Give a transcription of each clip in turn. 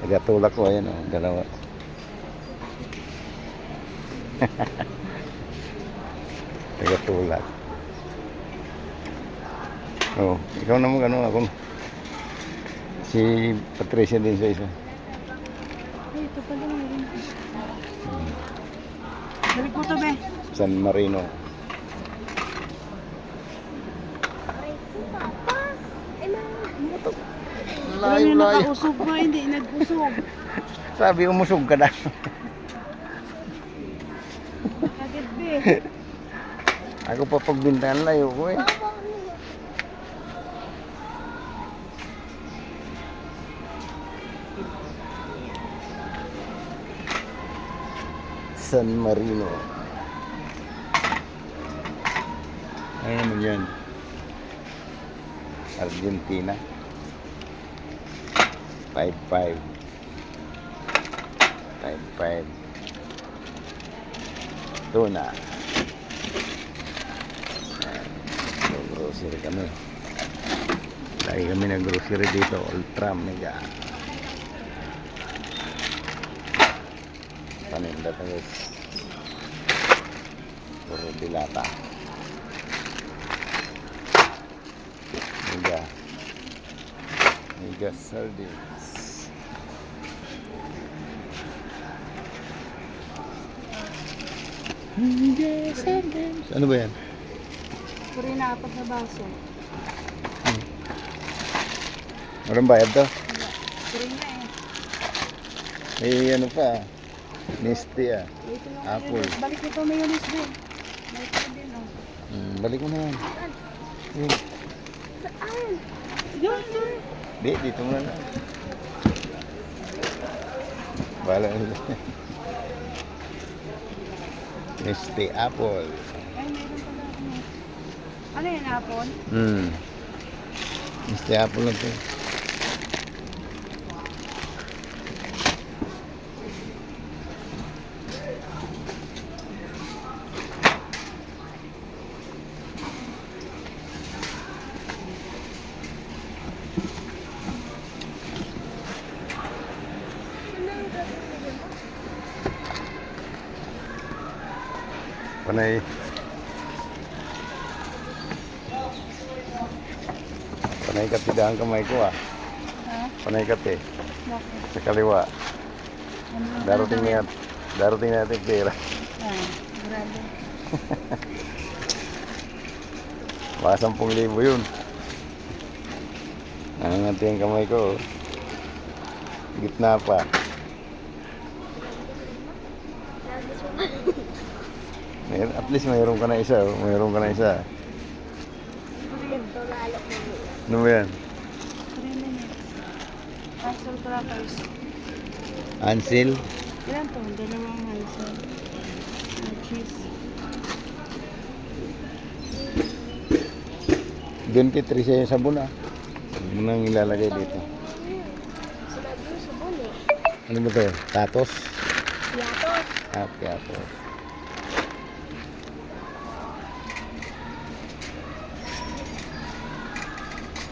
Tagatulak ko, ayan o, dalawa. Tagatulak. Oh, ikaw naman ano, ako. Si Patricia din sa isa. Ay, ito pala meron. Balik mo to, be. San Marino. Pero yung nakausog ba, hindi nag-usog. Sabi, umusog ka na. Agad, be. Ako pa pagbintahan layo ko eh. San Marino. Ano naman yan? Argentina. 5-5. 5-5. Tuna. Grocery kami. Lagi kami ng grocery dito. Ultra mega. Paninda tayo. Puro dilata. Mega. Mega sardines. Mega sardines. Ano ba yan? Puri na apat na baso. Walang bayad to? Puri na eh. May ano pa. Nesty ah. Ito yung Apple. balik mo to, mayonnaise din. May ito din, oh. Balik mo na yan. Yun, yun. Di, dito mo na. Bala nila. Nesty apple. Ay, meron pala ako. Ano yan, apple? Nesty apple lang to. Panay. Panay katidahan kamay ko ah. Ha? Panay kati. Bakit? Sa kaliwa. Ano Darating natin pera. Ah, grabe. Baka 10,000 yun. Nangangati ang kamay ko. Gitna pa. At least mayroon ka na isa. Mayroon ka na isa. Ano ba yan? 3 minutes. Castle crackers. Ansil? Ilan to? Dalawang hansel. Cheese. 23 yung sabon ah. Sabon ang ilalagay dito. Ano ba ito? Tatos? Yatos. Ah, piatos.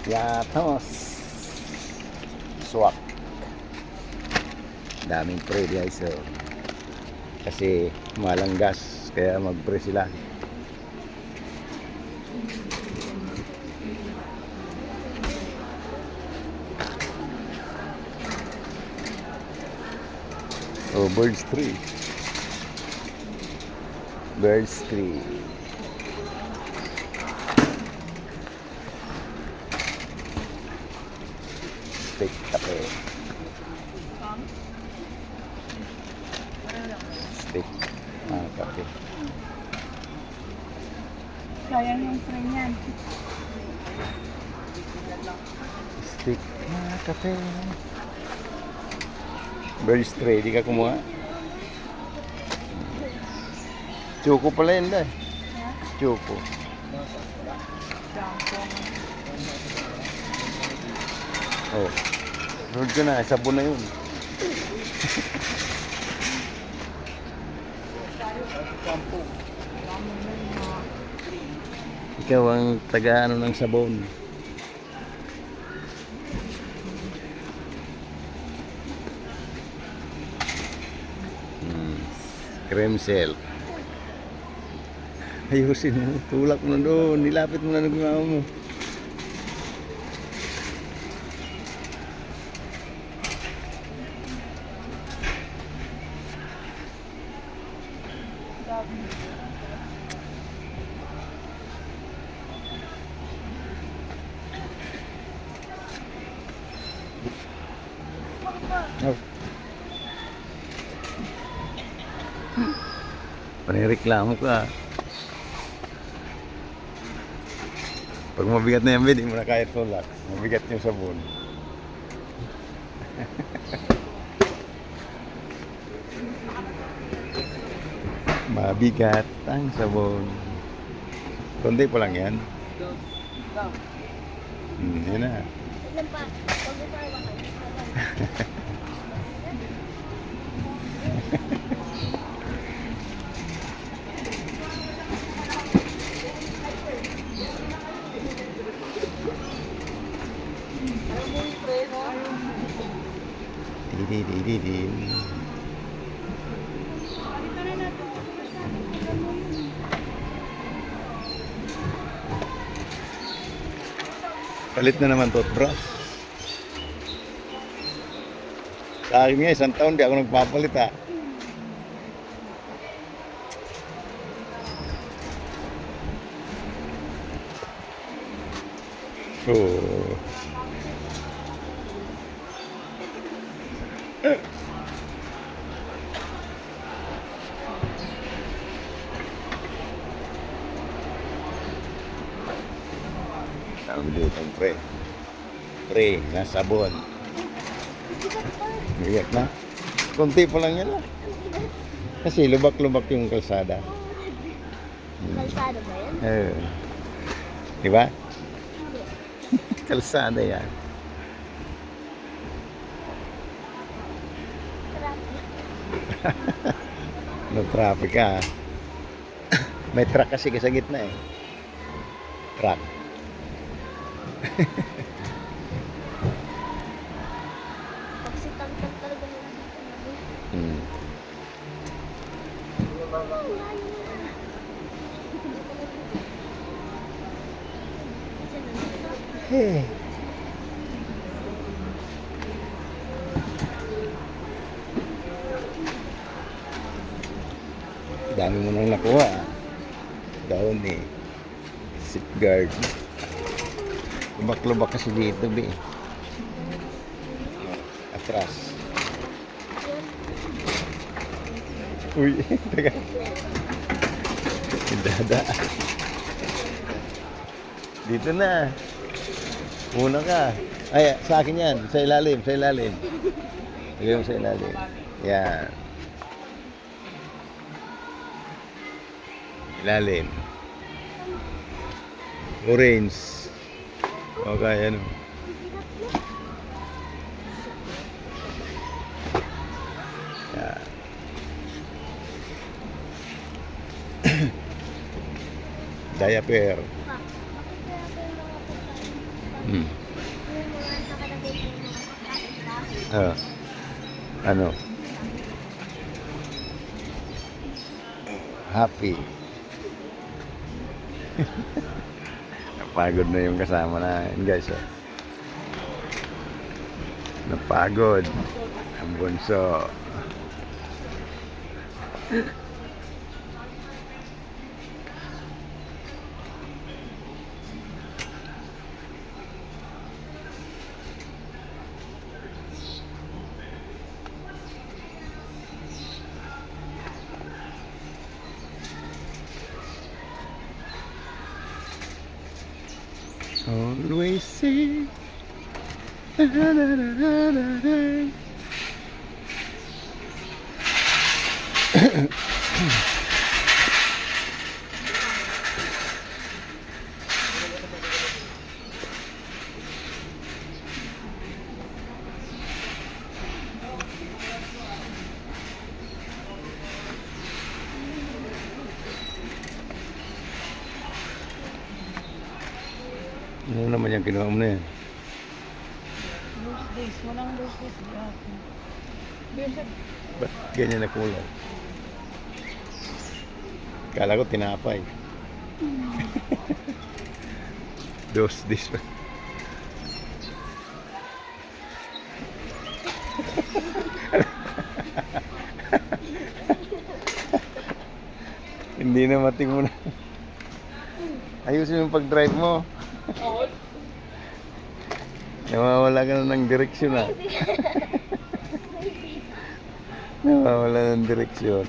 Piatos. Swak. Daming pre guys. So. Kasi malang gas. Kaya mag-pre sila. Oh, Birds 3. Birds 3. Steak kape. Steak kape. Sayang yung tray niyan. Steak kape. Birds 3, di ka kumuha? Choco pala yun dahil. Choco. Oh. Road ka na, sabon na yun. Ikaw ang taga-ano ng sabon. Cream cell. Ayusin mo. Tulak mo na doon. Nilapit mo na ng mama mo. Oh. Panireklamo ka. Pag mabigat na yan, hindi mo na kaya tulak. Mabigat yung sabon. Mabigat ang sabon. Kundi pa lang yan. Yan na. Ilan pa? Pag-usawa kayo. Di. Palit na naman toothbrush. Sa akin nga, 1 taon di ako nagpapalit ha. Oh. Tawag dito ang pre. Pre na sabon. Bigat na. Kunti pa lang yan ah. Kasi lubak-lubak yung kalsada. Kalsado ba yan? Eh. Di ba? Kalsada yan. No traffic ka. May truck kasi sa gitna eh. Truck. Pagsitang-tang talaga nila dito. Hmm. Hey. Dami mo nang nakuha. Daon eh. Safeguard. Lubak-lubak kasi dito, be. Atras. Uy, teka. Dada. Dito na. Una ka. Ay, sa akin yan. Sa ilalim, sa ilalim. Lagay mo sa ilalim. Yan. Ilalim. Orange. Okay, ano. Yan. Diaper. Hmm. Ano? Happy. Napagod na yung kasama na guys. Oh. Napagod. Ang bunso. Always say na, na, na, na, na, na. Ano naman yung kinuha mo na yan? Those days. Walang those days. Ba't ganyan na kulay? Kala ko tinapay. Dos dis pa. Hindi na mating mo na. Ayusin yung pag-drive mo. Nawawala ka na ng direksyon ah. Nawawala ng direksyon.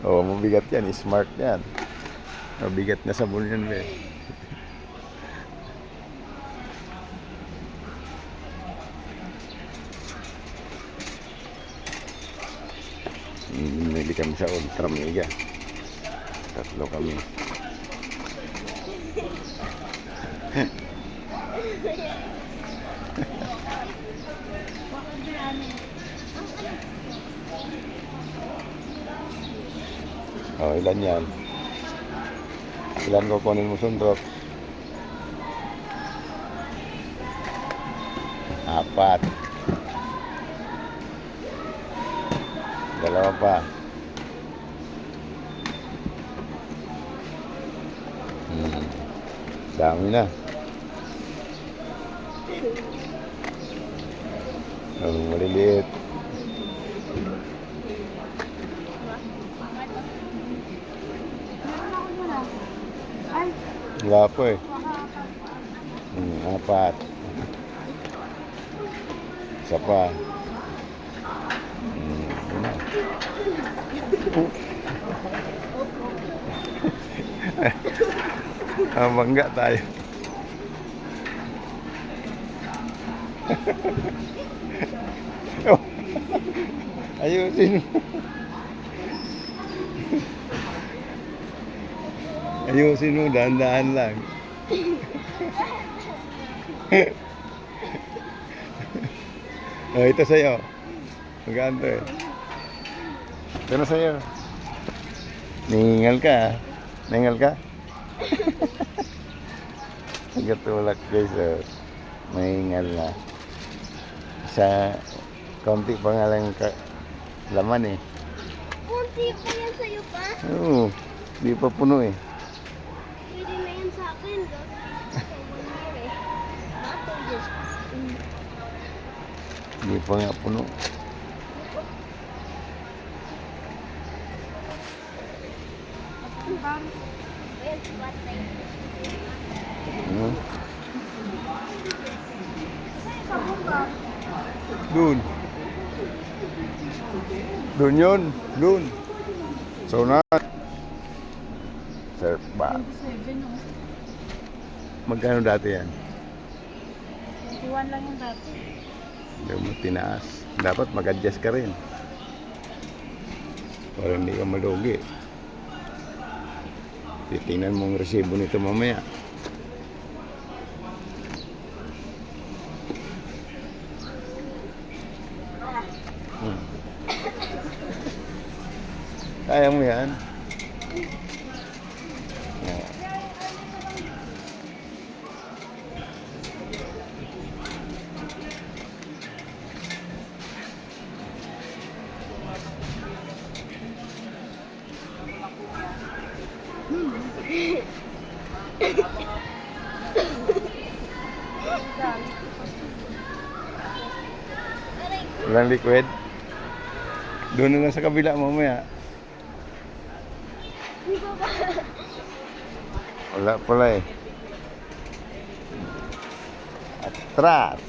Oo, mabigat yan. Smart yan. Mabigat na sabon yan, be. Bumili kami sa Ultra Mega. Tatlo kami. Oh, ilan yan? Ilan kukunin mo sundrok? 4. 2 pa. Dami na. Ang maliliit. Ay, Wala po eh. 4. Isa pa. Bangga tayo. Oh, ayusin mo. Ayusin mo, dahan-dahan lang. Oh, ito sa'yo. Maganda eh. Ito na sa'yo. Ningal ka ah. Ningal ka? Gatulak guys, mahingal na. Sa konti pa nga lang laman eh. kunti pa yan sa'yo pa? Oo, di pa puno eh. Pwede na yan sa akin. Di pa nga puno. Hmm? Dun. Dun yun. Dun. So na. Surf ba? 27 oh. Magkano dati yan? 21 lang yung dati. Hindi mo tinaas. Dapat mag-adjust ka rin. Para hindi ka malugi. Titingnan mo ang resibo nito mamaya. Kaya mo yan? Yeah. Walang liquid? Doon na lang sa kabila mamaya. Wala pala eh. Atras.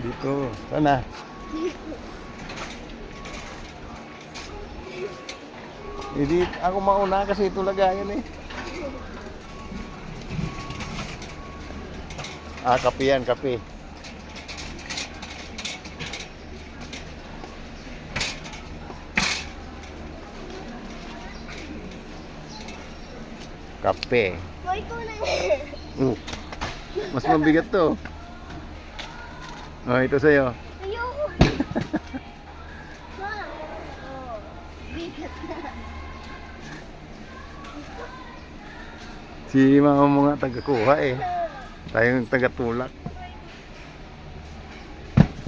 Dito. Sana. Hindi ako mauna kasi ito lagayan eh. Kape yan, kape. Kape. Hoy ko na. Mas mabigat to. Oh, ito sa'yo. Ayoko. Ma. Oh, bigat na. Si mama mo nga tagakuha eh. Tayong taga-tulak.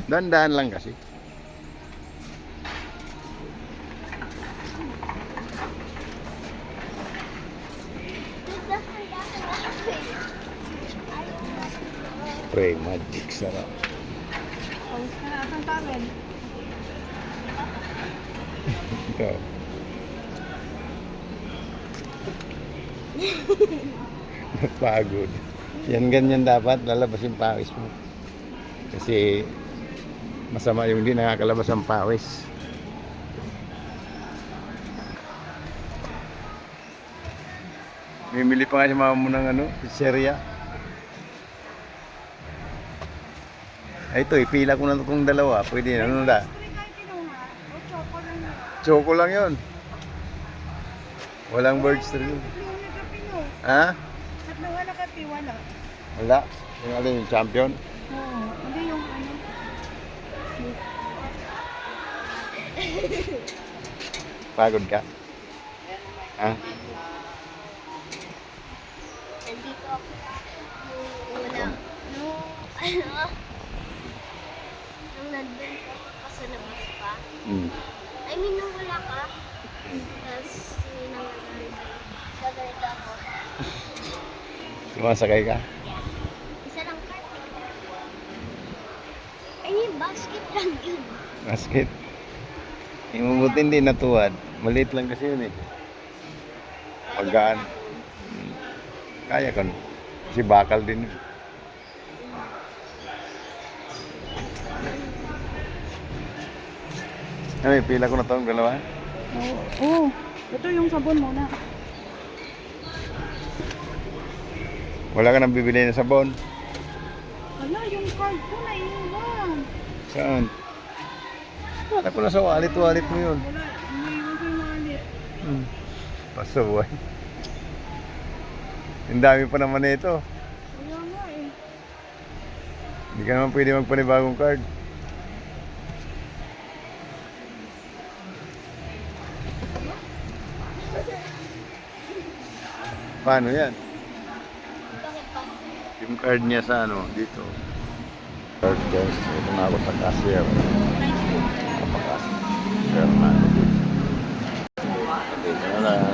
Dahan-dahan lang kasi. Pre, magic sarap. Pawis ka na atang tawel. Ito. Napagod. Yan ganyan dapat, lalabas yung pawis mo. Kasi masama yung hindi nakakalabas ang pawis. Mimili pa nga si mama mo ng pizzeria. Ay, ito, ipila ko na kung dalawa. Pwede na, ano na? Pwede kayo kinuha. O choco lang yun. Choco lang yun. Walang birds rin. Tatlo na kape no. Ha? Tatlo na kape, wala. Wala. Yung alin yung champion? Oo. Hindi yung ano. Pagod ka? Ha? Nandito ako. Nung nandun ka pa sa labas pa. Hmm. I mean, nung wala ka. Tapos, sinangalan ka. Gagalito ako. Sumasakay ka? Isa lang cart. I mean, basket lang yun. Basket. Yung mabuti hindi natuwad. Maliit lang kasi yun eh. Paggaan. Kaya ka. Kasi bakal din yun. Ay, pila ko na taong dalawa. Oo. Oo. Ito yung sabon muna. Wala ka nang bibili ng sabon. Wala, yung card ko na iwan. Saan? Wala ko na sa wallet mo yun. Wala, iniwan ko yung wallet. Pasaway. Ang dami pa naman nito. Wala nga eh. Hindi ka naman pwede magpanibagong card. Paano yan? Bakit pa? Yung card niya sa dito. Card guys, ito na ako sa cashier. Kapag cashier na ako dito. Dito na lang.